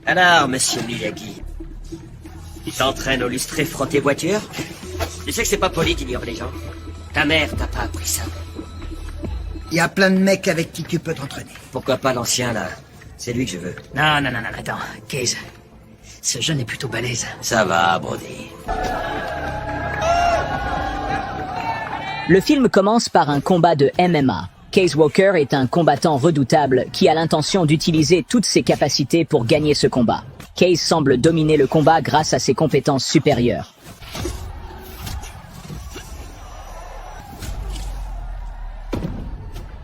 Alors, monsieur Miyagi, tu t'entraînes au lustré frotter voiture? Tu sais que c'est pas poli d'ignorer les gens. Ta mère t'a pas appris ça. Il y a plein de mecs avec qui tu peux t'entraîner. Pourquoi pas l'ancien, là? C'est lui que je veux. Non, attends. Case, ce jeune est plutôt balèze. Ça va, Brody. Le film commence par un combat de MMA. Case Walker est un combattant redoutable qui a l'intention d'utiliser toutes ses capacités pour gagner ce combat. Case semble dominer le combat grâce à ses compétences supérieures.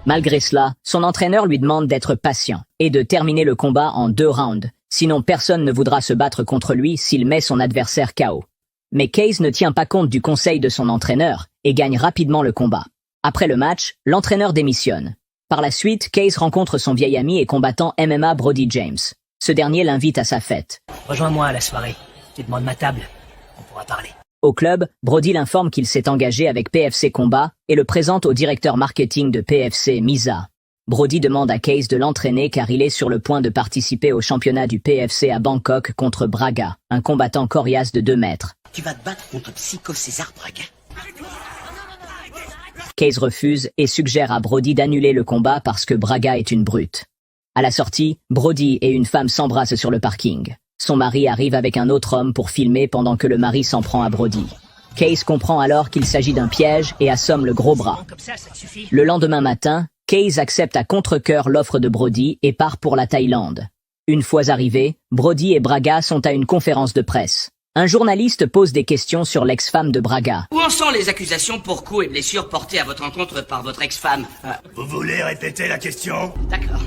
Malgré cela, son entraîneur lui demande d'être patient et de terminer le combat en 2 rounds. Sinon, personne ne voudra se battre contre lui s'il met son adversaire KO. Mais Case ne tient pas compte du conseil de son entraîneur et gagne rapidement le combat. Après le match, l'entraîneur démissionne. Par la suite, Case rencontre son vieil ami et combattant MMA Brody James. Ce dernier l'invite à sa fête. Rejoins-moi à la soirée. Tu demandes ma table. On pourra parler. Au club, Brody l'informe qu'il s'est engagé avec PFC Combat et le présente au directeur marketing de PFC, Misa. Brody demande à Case de l'entraîner car il est sur le point de participer au championnat du PFC à Bangkok contre Braga, un combattant coriace de 2 mètres. Tu vas te battre contre Psycho César Braga? Case refuse et suggère à Brody d'annuler le combat parce que Braga est une brute. À la sortie, Brody et une femme s'embrassent sur le parking. Son mari arrive avec un autre homme pour filmer pendant que le mari s'en prend à Brody. Case comprend alors qu'il s'agit d'un piège et assomme le gros bras. Le lendemain matin, Case accepte à contre-cœur l'offre de Brody et part pour la Thaïlande. Une fois arrivés, Brody et Braga sont à une conférence de presse. Un journaliste pose des questions sur l'ex-femme de Braga. Où en sont les accusations pour coups et blessures portées à votre encontre par votre ex-femme? Vous voulez répéter la question? D'accord.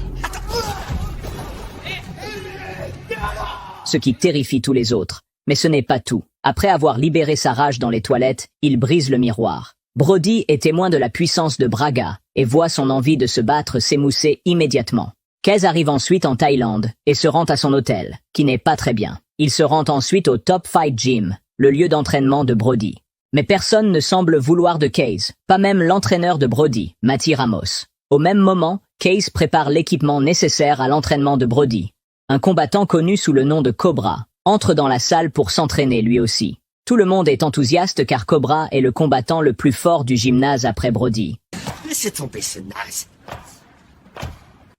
Ce qui terrifie tous les autres. Mais ce n'est pas tout. Après avoir libéré sa rage dans les toilettes, il brise le miroir. Brody est témoin de la puissance de Braga et voit son envie de se battre s'émousser immédiatement. Case arrive ensuite en Thaïlande et se rend à son hôtel, qui n'est pas très bien. Il se rend ensuite au Top Fight Gym, le lieu d'entraînement de Brody. Mais personne ne semble vouloir de Case, pas même l'entraîneur de Brody, Matty Ramos. Au même moment, Case prépare l'équipement nécessaire à l'entraînement de Brody. Un combattant connu sous le nom de Cobra entre dans la salle pour s'entraîner lui aussi. Tout le monde est enthousiaste car Cobra est le combattant le plus fort du gymnase après Brody. Laissez tomber ce naze.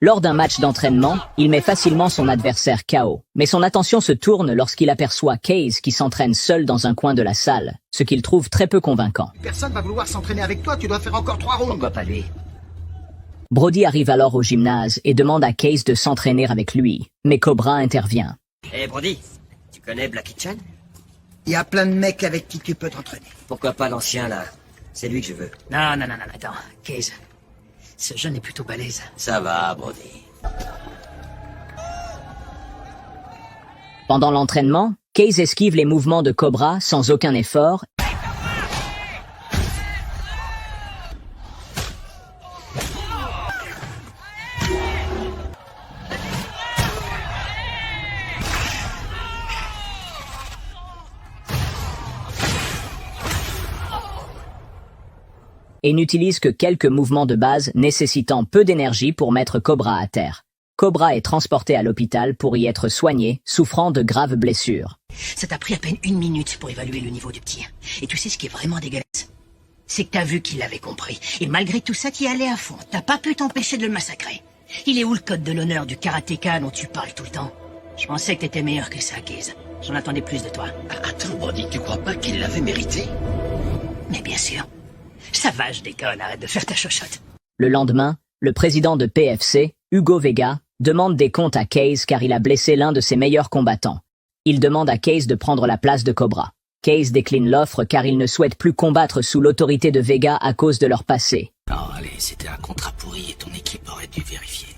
Lors d'un match d'entraînement, il met facilement son adversaire KO. Mais son attention se tourne lorsqu'il aperçoit Case qui s'entraîne seul dans un coin de la salle, ce qu'il trouve très peu convaincant. Personne va vouloir s'entraîner avec toi, tu dois faire encore 3 rounds. Pourquoi pas lui? Brody arrive alors au gymnase et demande à Case de s'entraîner avec lui. Mais Cobra intervient. Eh Brody, tu connais Blackie Chan? Il y a plein de mecs avec qui tu peux t'entraîner. Pourquoi pas l'ancien, là? C'est lui que je veux. Non, attends. Case, ce jeune est plutôt balèze. Ça va, Brody. Pendant l'entraînement, Case esquive les mouvements de Cobra sans aucun effort. Et n'utilise que quelques mouvements de base nécessitant peu d'énergie pour mettre Cobra à terre. Cobra est transporté à l'hôpital pour y être soigné, souffrant de graves blessures. Ça t'a pris à peine 1 minute pour évaluer le niveau du petit. Et tu sais ce qui est vraiment dégueulasse? C'est que t'as vu qu'il l'avait compris. Et malgré tout ça, t'y allais à fond. T'as pas pu t'empêcher de le massacrer. Il est où le code de l'honneur du karatéka dont tu parles tout le temps? Je pensais que t'étais meilleur que ça, Case. J'en attendais plus de toi. Attends, Brody, tu crois pas qu'il l'avait mérité? Mais bien sûr. Ça va, je déconne, arrête de faire ta chochotte. Le lendemain, le président de PFC, Hugo Vega, demande des comptes à Case car il a blessé l'un de ses meilleurs combattants. Il demande à Case de prendre la place de Cobra. Case décline l'offre car il ne souhaite plus combattre sous l'autorité de Vega à cause de leur passé. Oh, allez, c'était un contrat pourri et ton équipe aurait dû vérifier.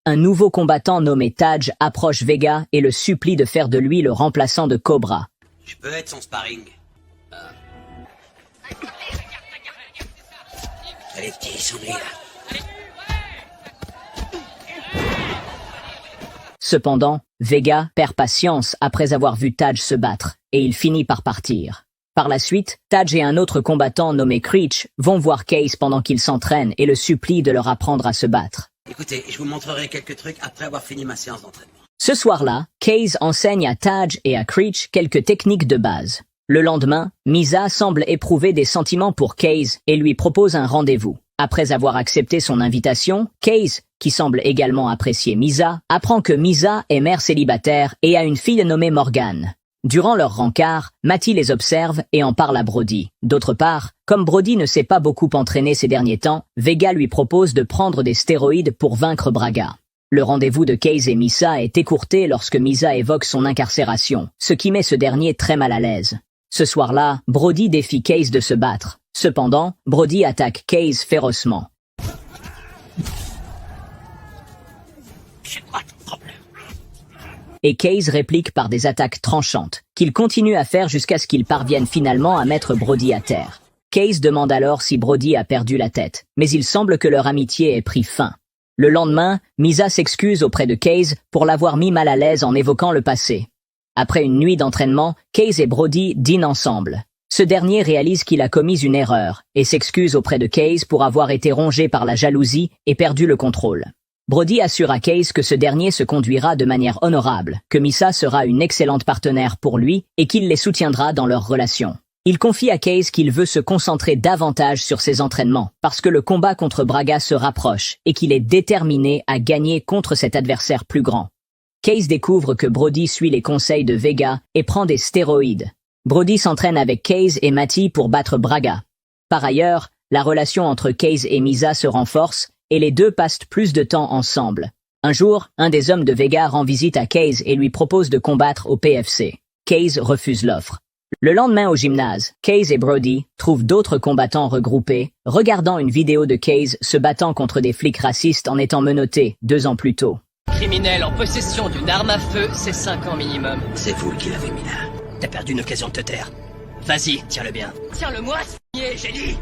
Un nouveau combattant nommé Taj approche Vega et le supplie de faire de lui le remplaçant de Cobra. Je peux être son sparring. Allez, petit, souris là. Cependant, Vega perd patience après avoir vu Taj se battre, et il finit par partir. Par la suite, Taj et un autre combattant nommé Creech vont voir Case pendant qu'il s'entraîne et le supplient de leur apprendre à se battre. Écoutez, je vous montrerai quelques trucs après avoir fini ma séance d'entraînement. Ce soir-là, Case enseigne à Taj et à Creech quelques techniques de base. Le lendemain, Misa semble éprouver des sentiments pour Case et lui propose un rendez-vous. Après avoir accepté son invitation, Case, qui semble également apprécier Misa, apprend que Misa est mère célibataire et a une fille nommée Morgan. Durant leur rencard, Matty les observe et en parle à Brody. D'autre part, comme Brody ne s'est pas beaucoup entraîné ces derniers temps, Vega lui propose de prendre des stéroïdes pour vaincre Braga. Le rendez-vous de Case et Misa est écourté lorsque Misa évoque son incarcération, ce qui met ce dernier très mal à l'aise. Ce soir-là, Brody défie Case de se battre. Cependant, Brody attaque Case férocement. C'est quoi ton problème? Et Case réplique par des attaques tranchantes, qu'il continue à faire jusqu'à ce qu'il parvienne finalement à mettre Brody à terre. Case demande alors si Brody a perdu la tête, mais il semble que leur amitié ait pris fin. Le lendemain, Misa s'excuse auprès de Case pour l'avoir mis mal à l'aise en évoquant le passé. Après une nuit d'entraînement, Case et Brody dînent ensemble. Ce dernier réalise qu'il a commis une erreur et s'excuse auprès de Case pour avoir été rongé par la jalousie et perdu le contrôle. Brody assure à Case que ce dernier se conduira de manière honorable, que Misa sera une excellente partenaire pour lui et qu'il les soutiendra dans leur relation. Il confie à Case qu'il veut se concentrer davantage sur ses entraînements parce que le combat contre Braga se rapproche et qu'il est déterminé à gagner contre cet adversaire plus grand. Case découvre que Brody suit les conseils de Vega et prend des stéroïdes. Brody s'entraîne avec Case et Matty pour battre Braga. Par ailleurs, la relation entre Case et Misa se renforce et les deux passent plus de temps ensemble. Un jour, un des hommes de Vega rend visite à Case et lui propose de combattre au PFC. Case refuse l'offre. Le lendemain au gymnase, Case et Brody trouvent d'autres combattants regroupés, regardant une vidéo de Case se battant contre des flics racistes en étant menotté 2 ans plus tôt. Criminel en possession d'une arme à feu, c'est 5 ans minimum. C'est vous qui l'avez mis là. T'as perdu une occasion de te taire. Vas-y, tiens-le bien. Tiens-le-moi, j'ai dit.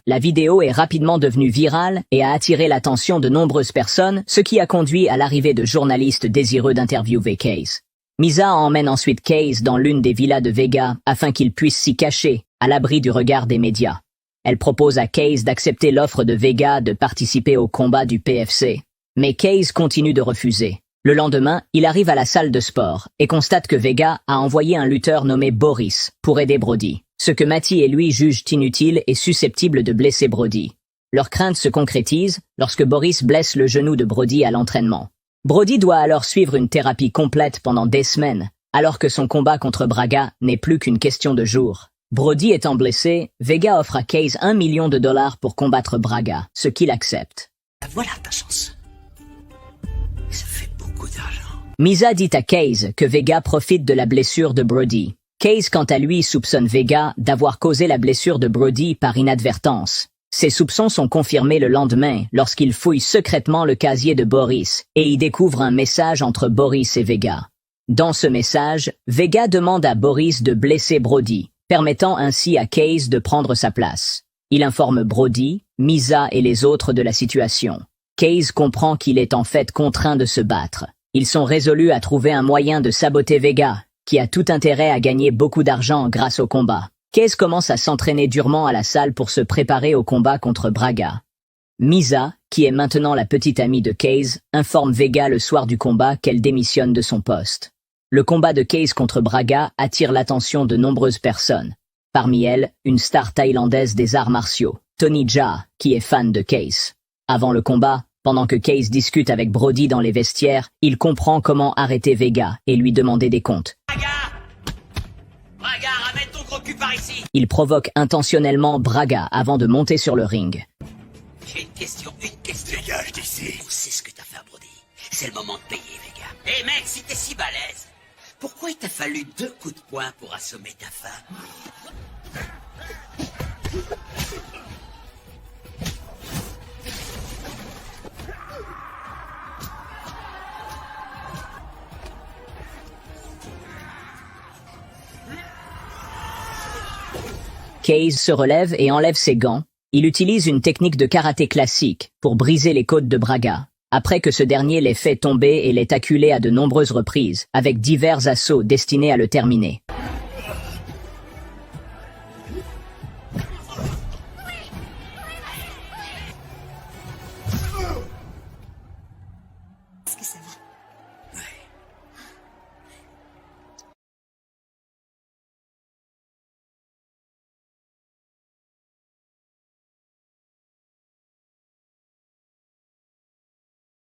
La vidéo est rapidement devenue virale et a attiré l'attention de nombreuses personnes, ce qui a conduit à l'arrivée de journalistes désireux d'interviewer Case. Misa emmène ensuite Case dans l'une des villas de Vega afin qu'il puisse s'y cacher, à l'abri du regard des médias. Elle propose à Case d'accepter l'offre de Vega de participer au combat du PFC. Mais Case continue de refuser. Le lendemain, il arrive à la salle de sport et constate que Vega a envoyé un lutteur nommé Boris pour aider Brody, ce que Matty et lui jugent inutile et susceptible de blesser Brody. Leur crainte se concrétise lorsque Boris blesse le genou de Brody à l'entraînement. Brody doit alors suivre une thérapie complète pendant des semaines, alors que son combat contre Braga n'est plus qu'une question de jours. Brody étant blessé, Vega offre à Case $1 million pour combattre Braga, ce qu'il accepte. Voilà ta chance. Ça fait beaucoup d'argent. Misa dit à Case que Vega profite de la blessure de Brody. Case, quant à lui, soupçonne Vega d'avoir causé la blessure de Brody par inadvertance. Ses soupçons sont confirmés le lendemain lorsqu'il fouille secrètement le casier de Boris et y découvre un message entre Boris et Vega. Dans ce message, Vega demande à Boris de blesser Brody, permettant ainsi à Case de prendre sa place. Il informe Brody, Misa et les autres de la situation. Case comprend qu'il est en fait contraint de se battre. Ils sont résolus à trouver un moyen de saboter Vega, qui a tout intérêt à gagner beaucoup d'argent grâce au combat. Case commence à s'entraîner durement à la salle pour se préparer au combat contre Braga. Misa, qui est maintenant la petite amie de Case, informe Vega le soir du combat qu'elle démissionne de son poste. Le combat de Case contre Braga attire l'attention de nombreuses personnes. Parmi elles, une star thaïlandaise des arts martiaux, Tony Jaa, qui est fan de Case. Avant le combat, pendant que Case discute avec Brody dans les vestiaires, il comprend comment arrêter Vega et lui demander des comptes. Braga, ramène ton gros cul par ici. Il provoque intentionnellement Braga avant de monter sur le ring. J'ai une question. Dégage d'ici. On sait ce que t'as fait à Brody. C'est le moment de payer, Vega. Hé mec, si t'es si balèze, pourquoi il t'a fallu 2 coups de poing pour assommer ta femme? Case se relève et enlève ses gants. Il utilise une technique de karaté classique pour briser les côtes de Braga, après que ce dernier l'ait fait tomber et l'ait acculé à de nombreuses reprises, avec divers assauts destinés à le terminer.